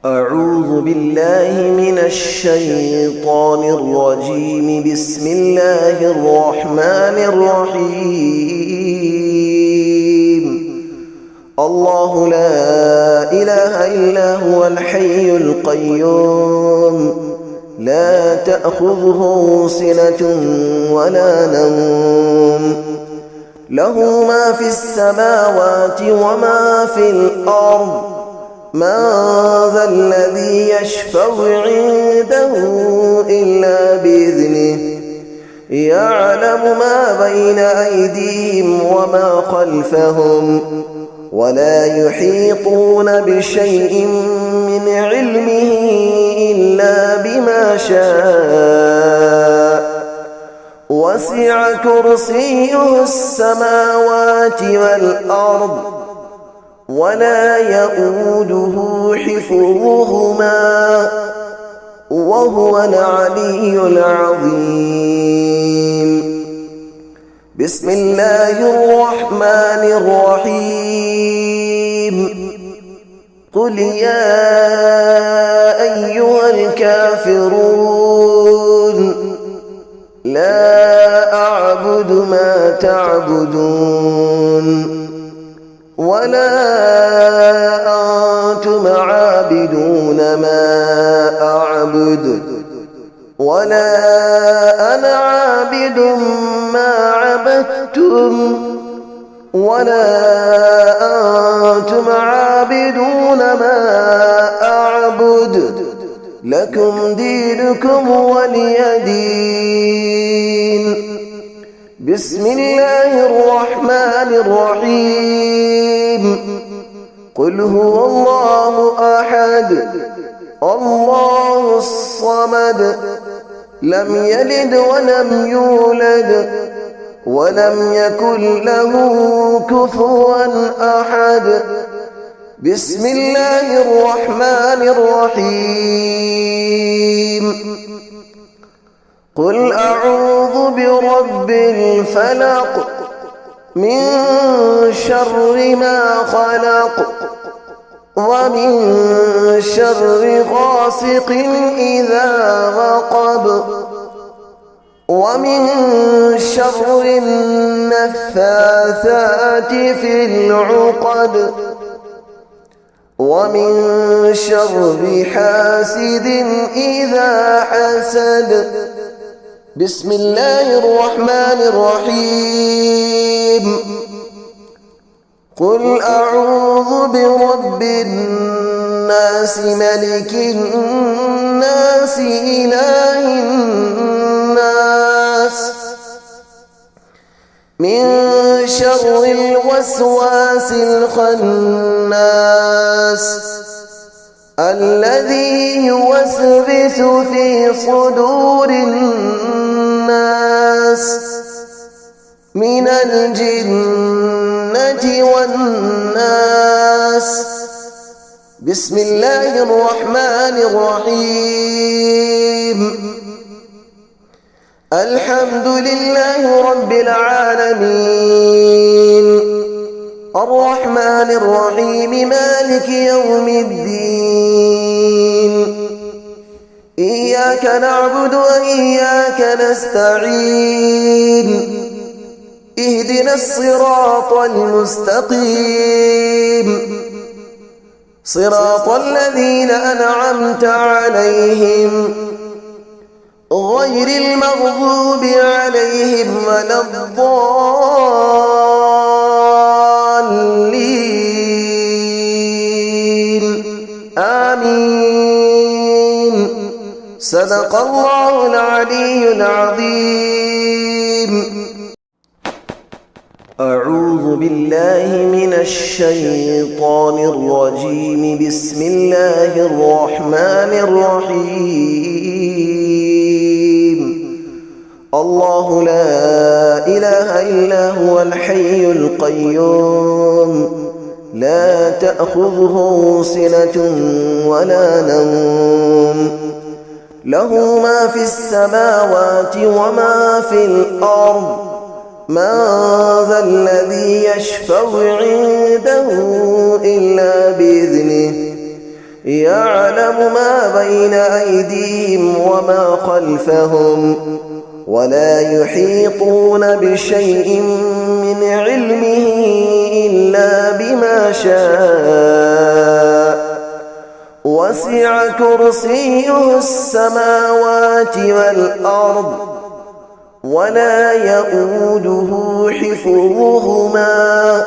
أعوذ بالله من الشيطان الرجيم. بسم الله الرحمن الرحيم. الله لا إله إلا هو الحي القيوم، لا تأخذه سنة ولا نوم، له ما في السماوات وما في الأرض، من ذا الذي يشفع عنده إلا بإذنه، يعلم ما بين أيديهم وما خلفهم، ولا يحيطون بشيء من علمه إلا بما شاء، وسع كرسيه السماوات والأرض، ولا يؤوده حفظهما، وهو العلي العظيم. بسم الله الرحمن الرحيم. قل يا أيها الكافرون، لا أعبد ما تعبدون، ولا أنتم عابدون ما أعبد، ولا أنا عابد ما عبدتم، ولا أنتم عابدون ما أعبد، لكم دينكم ولي دين. بسم الله الرحمن الرحيم. قل هو الله أحد، الله الصمد، لم يلد ولم يولد، ولم يكن له كفوا أحد. بسم الله الرحمن الرحيم. قل أعوذ برب الفلق، من شر ما خلق، ومن شر غاسق إذا وقب، ومن شر النفاثات في العقد، ومن شر حاسد إذا حسد. بسم الله الرحمن الرحيم. قل أعوذ برب الناس، ملك الناس، إله الناس، من شر الوسواس الخناس، الذي يوسوس في صدور الناس من الجنة والناس. بسم الله الرحمن الرحيم. الحمد لله رب العالمين، الرحمن الرحيم، مالك يوم الدين، إياك نعبد وإياك نستعين، اهدنا الصراط المستقيم، صراط الذين أنعمت عليهم، غير المغضوب عليهم ولا الضالين. آمين. صدق الله العلي العظيم. أعوذ بالله من الشيطان الرجيم. بسم الله الرحمن الرحيم. الله لا إله إلا هو الحي القيوم، لا تأخذه سنة ولا نوم، له ما في السماوات وما في الأرض، من ذا الذي يشفع عنده إلا بإذنه، يعلم ما بين أيديهم وما خلفهم ولا يحيطون بشيء من علمه إلا بما شاء وسع كرسيه السماوات والأرض ولا يؤوده حفظهما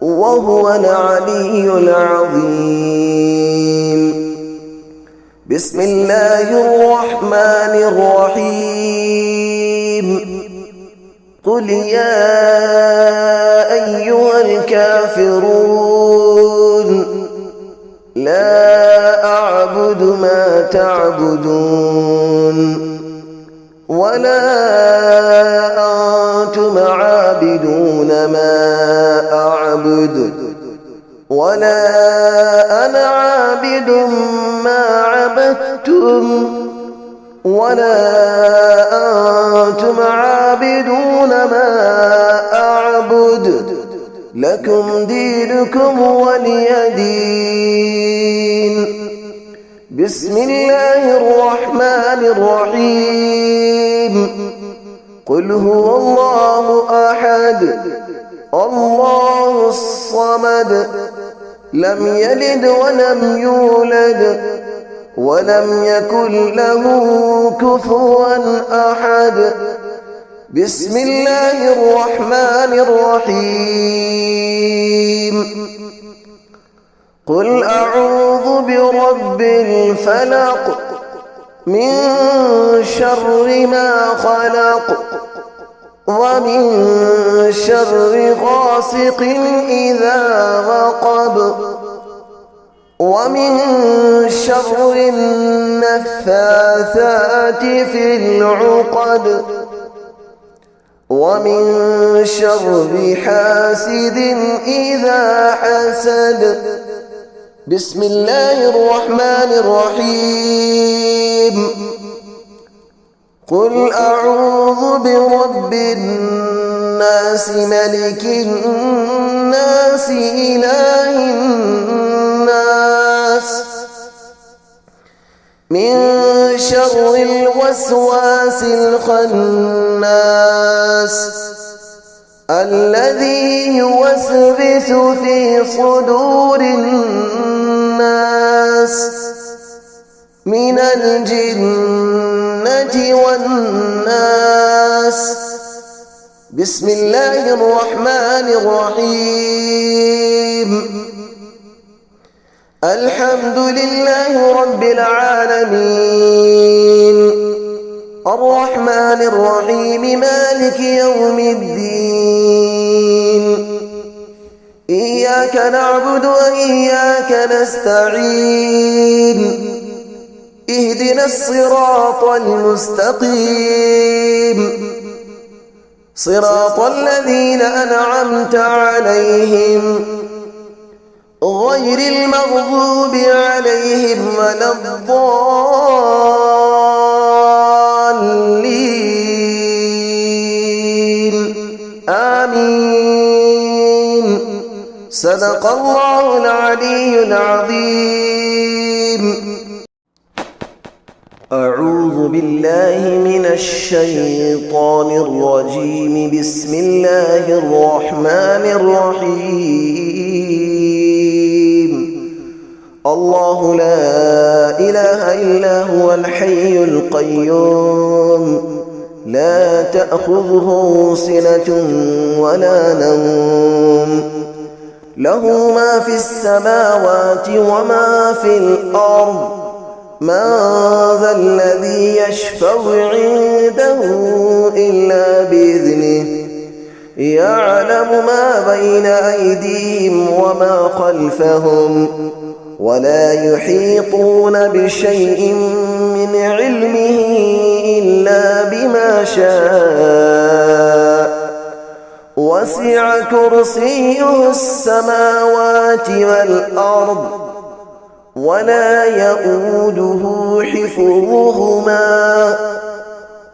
وهو العلي العظيم. بسم الله الرحمن الرحيم. قل يا أيها الكافرون لا أعبد ما تعبدون ولا أنتم عابدون ما أعبد ولا أنا عابد ما عبدتم ولا أنتم عابدون ما أعبد لكم دينكم ولي دين. بسم الله الرحمن الرحيم. قل هو الله أحد الله الصمد لم يلد ولم يولد ولم يكن له كفوا أحد. بسم الله الرحمن الرحيم. قل أعوذ برب الفلق من شر ما خلق ومن شر غاسق إذا وقب ومن شر النفاثات في العقد ومن شر حاسد إذا حسد. بسم الله الرحمن الرحيم. قل أعوذ برب الناس ملك الناس إله الناس من شر الوسواس الخناس الذي يوسوس في صدور الناس من الجنة والناس. بسم الله الرحمن الرحيم. الحمد لله رب العالمين الرحمن الرحيم مالك يوم الدين إياك نعبد وإياك نستعين اهدنا الصراط المستقيم صراط الذين أنعمت عليهم غير المغضوب عليهم ولا الضالين آمين. صدق الله العلي العظيم. أعوذ بالله من الشيطان الرجيم. بسم الله الرحمن الرحيم. الله لا إله إلا هو الحي القيوم لا تأخذه سنة ولا نوم له ما في السماوات وما في الأرض من ذا الذي يشفع عنده إلا بإذنه يعلم ما بين أيديهم وما خلفهم ولا يحيطون بشيء من علمه إلا بما شاء وسع كرسيه السماوات والأرض ولا يؤوده حفظهما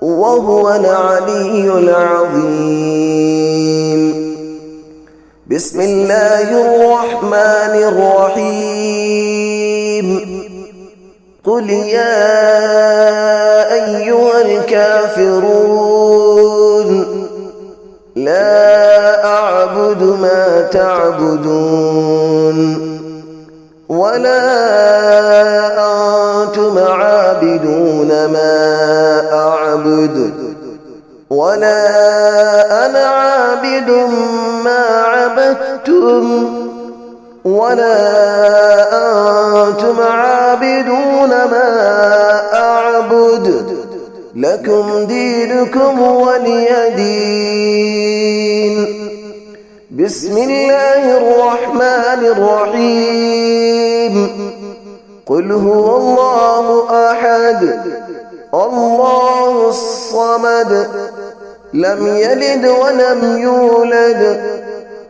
وهو العلي العظيم. بسم الله الرحمن الرحيم. قل يا أيها الكافرون لا أعبد ما تعبدون ولا أنتم عابدون ما أعبد ولا أنا عابد ما عبدتم ولا أنتم عابدون ما أعبد لكم دينكم ولي دين. بسم الله الرحمن الرحيم. قل هو الله أحد الله الصمد لم يلد ولم يولد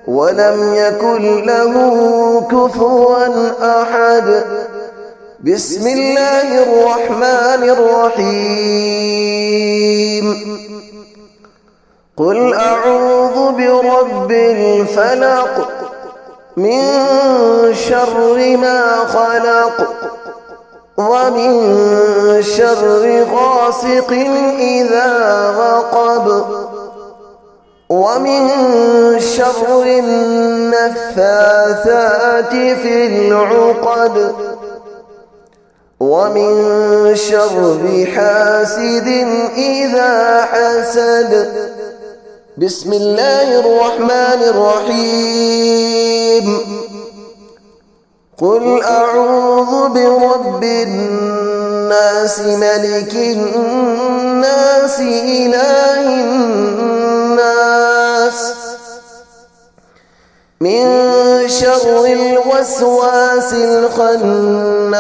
ولم يكن له كفوا أحد. بسم الله الرحمن الرحيم. قل أعوذ برب الفلق من شر ما خلق ومن شر غاسق إذا وقب ومن شر النفاثات في العقد ومن شر حاسد إذا حسد. بسم الله الرحمن الرحيم. قل أعوذ برب الناس ملك الناس إله الناس من شر الوسواس الخناس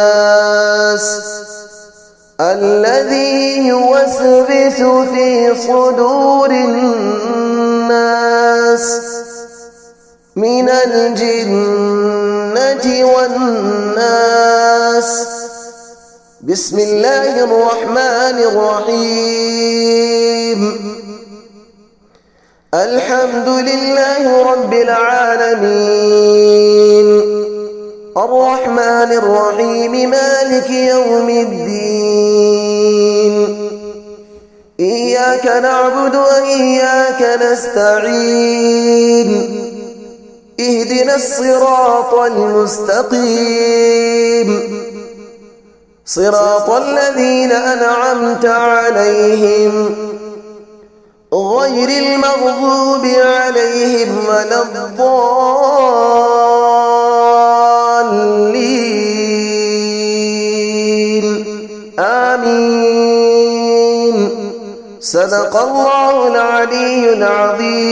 الذي يوسوس في صدور الناس من الجنة والناس. بسم الله الرحمن الرحيم. الحمد لله رب العالمين الرحمن الرحيم مالك يوم الدين. إياك نعبد وإياك نستعين. اهدنا الصراط المستقيم صراط الذين أنعمت عليهم غير المغضوب عليهم ولا الضالين. آمين. صدق الله العلي العظيم.